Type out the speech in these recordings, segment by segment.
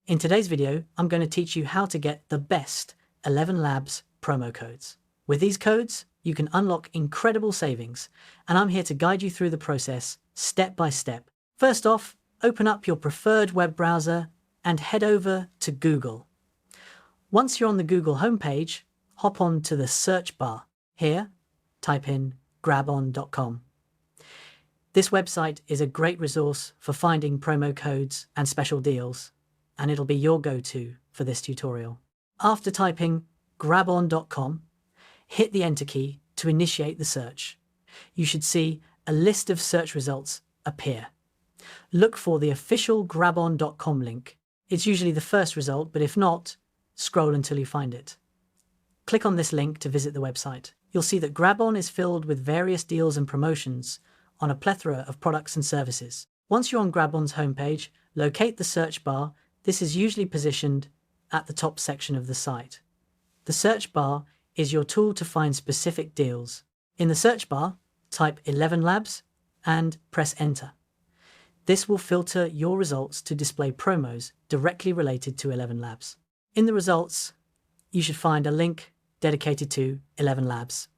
In today's video, I'm going to teach you how to get the best ElevenLabs promo codes. With these codes, you can unlock incredible savings, and I'm here to guide you through the process step by step. First off, open up your preferred web browser and head over to Google. Once you're on the Google homepage, hop on to the search bar. Here, type in grabon.com. This website is a great resource for finding promo codes and special deals, and it'll be your go-to for this tutorial. After typing grabon.com, hit the enter key to initiate the search. You should see a list of search results appear. Look for the official grabon.com link. It's usually the first result, but if not, scroll until you find it. Click on this link to visit the website. You'll see that Grabon is filled with various deals and promotions on a plethora of products and services. Once you're on Grabon's homepage, locate the search bar. This is usually positioned at the top section of the site. The search bar is your tool to find specific deals. In the search bar, type ElevenLabs and press enter. This will filter your results to display promos directly related to ElevenLabs. In the results, you should find a link dedicated to ElevenLabs.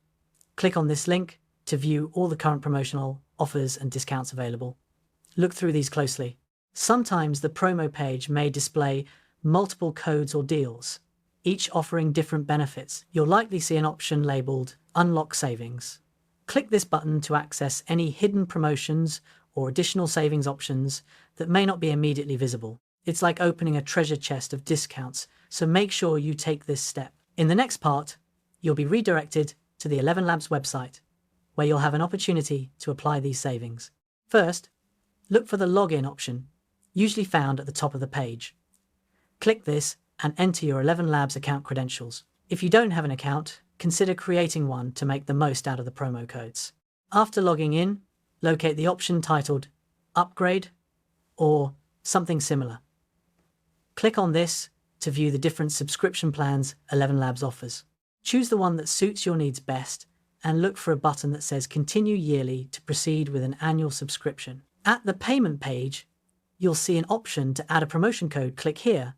Click on this link to view all the current promotional offers and discounts available. Look through these closely. Sometimes the promo page may display multiple codes or deals, each offering different benefits. You'll likely see an option labeled Unlock Savings. Click this button to access any hidden promotions or additional savings options that may not be immediately visible. It's like opening a treasure chest of discounts, so make sure you take this step. In the next part, you'll be redirected to the ElevenLabs website, where you'll have an opportunity to apply these savings. First, look for the login option, usually found at the top of the page. Click this and enter your ElevenLabs account credentials. If you don't have an account, consider creating one to make the most out of the promo codes. After logging in, locate the option titled Upgrade or something similar. Click on this to view the different subscription plans ElevenLabs offers. Choose the one that suits your needs best and look for a button that says Continue Yearly to proceed with an annual subscription. At the payment page, you'll see an option to add a promotion code. Click here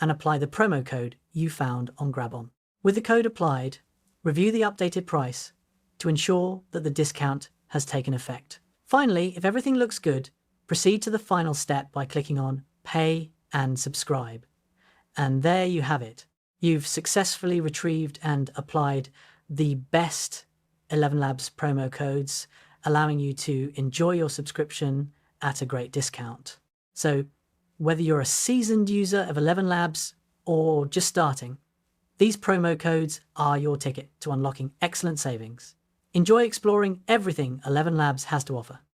and apply the promo code you found on Grabon. With the code applied, review the updated price to ensure that the discount has taken effect. Finally, if everything looks good, proceed to the final step by clicking on Pay and Subscribe. And there you have it. You've successfully retrieved and applied the best ElevenLabs promo codes, allowing you to enjoy your subscription at a great discount. So whether you're a seasoned user of ElevenLabs or just starting, these promo codes are your ticket to unlocking excellent savings. Enjoy exploring everything ElevenLabs has to offer.